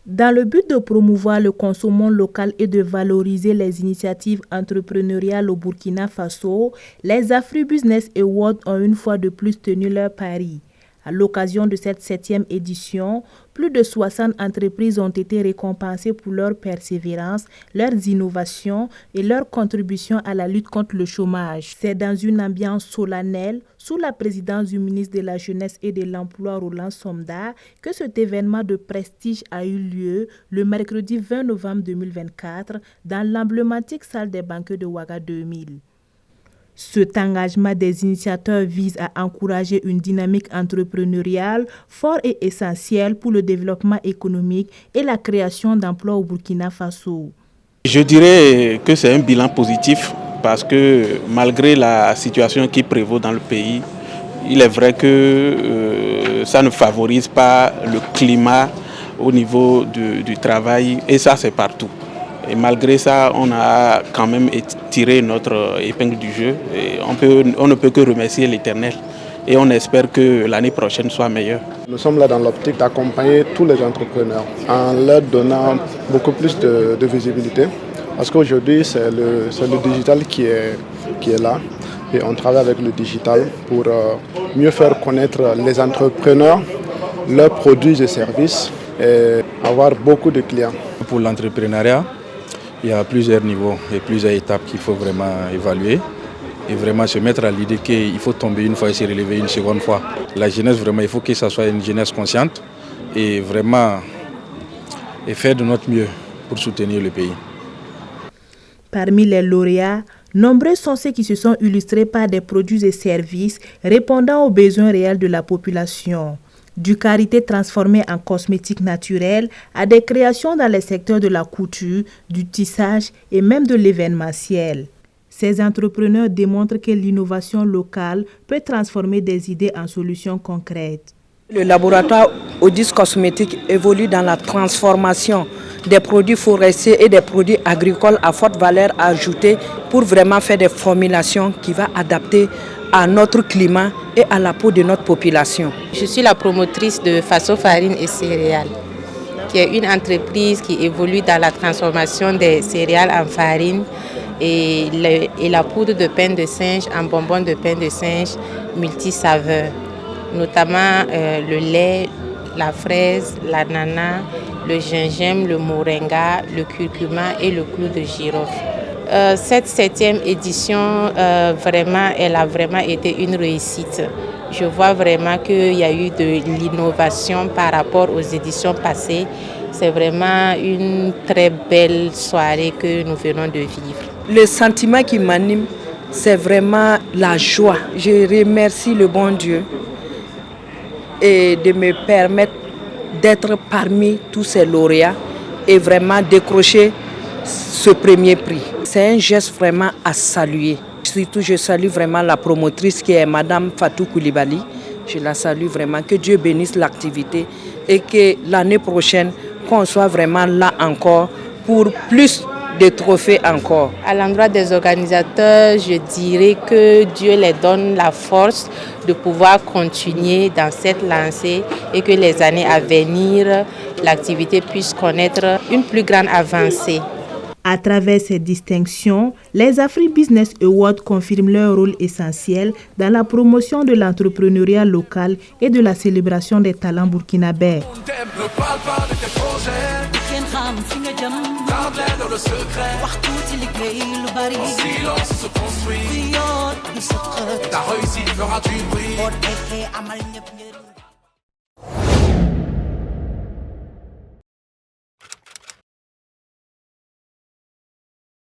Dans le but de promouvoir le consommation local et de valoriser les initiatives entrepreneuriales au Burkina Faso, les Afri-Business Awards ont une fois de plus tenu leur pari. À l'occasion de cette 7e édition, plus de 60 entreprises ont été récompensées pour leur persévérance, leurs innovations et leur contribution à la lutte contre le chômage. C'est dans une ambiance solennelle, sous la présidence du ministre de la Jeunesse et de l'Emploi Roland Somda, que cet événement de prestige a eu lieu le mercredi 20 novembre 2024 dans l'emblématique salle des banquets de Ouaga 2000. Cet engagement des initiateurs vise à encourager une dynamique entrepreneuriale forte et essentielle pour le développement économique et la création d'emplois au Burkina Faso. Je dirais que c'est un bilan positif parce que malgré la situation qui prévaut dans le pays, il est vrai que ça ne favorise pas le climat au niveau du travail et ça c'est partout. Et malgré ça, on a quand même tiré notre épingle du jeu. Et on ne peut que remercier l'Éternel. Et on espère que l'année prochaine soit meilleure. Nous sommes là dans l'optique d'accompagner tous les entrepreneurs en leur donnant beaucoup plus de visibilité. Parce qu'aujourd'hui, c'est le digital qui est là. Et on travaille avec le digital pour mieux faire connaître les entrepreneurs, leurs produits et services et avoir beaucoup de clients. Pour l'entrepreneuriat, il y a plusieurs niveaux et plusieurs étapes qu'il faut vraiment évaluer et vraiment se mettre à l'idée qu'il faut tomber une fois et se relever une seconde fois. La jeunesse, vraiment, il faut que ça soit une jeunesse consciente et vraiment faire de notre mieux pour soutenir le pays. Parmi les lauréats, nombreux sont ceux qui se sont illustrés par des produits et services répondant aux besoins réels de la population. Du karité transformé en cosmétiques naturels à des créations dans les secteurs de la couture, du tissage et même de l'événementiel. Ces entrepreneurs démontrent que l'innovation locale peut transformer des idées en solutions concrètes. Le laboratoire Odis Cosmétiques évolue dans la transformation des produits forestiers et des produits agricoles à forte valeur ajoutée pour vraiment faire des formulations qui vont adapter à notre climat et à la peau de notre population. Je suis la promotrice de Faso Farine et Céréales, qui est une entreprise qui évolue dans la transformation des céréales en farine et la poudre de pain de singe en bonbons de pain de singe multisaveurs, notamment le lait, la fraise, l'ananas, le gingembre, le moringa, le curcuma et le clou de girofle. Cette 7e édition, elle a vraiment été une réussite. Je vois vraiment qu'il y a eu de l'innovation par rapport aux éditions passées. C'est vraiment une très belle soirée que nous venons de vivre. Le sentiment qui m'anime, c'est vraiment la joie. Je remercie le bon Dieu et de me permettre d'être parmi tous ces lauréats et vraiment décrocher ce premier prix. C'est un geste vraiment à saluer. Surtout, je salue vraiment la promotrice qui est Madame Fatou Koulibaly. Je la salue vraiment. Que Dieu bénisse l'activité et que l'année prochaine, qu'on soit vraiment là encore pour plus de trophées encore. À l'endroit des organisateurs, je dirais que Dieu les donne la force de pouvoir continuer dans cette lancée et que les années à venir, l'activité puisse connaître une plus grande avancée. À travers ces distinctions, les Afri-Business Awards confirment leur rôle essentiel dans la promotion de l'entrepreneuriat local et de la célébration des talents burkinabés. Le secret, en silence se construit. Ta réussite fera du bruit.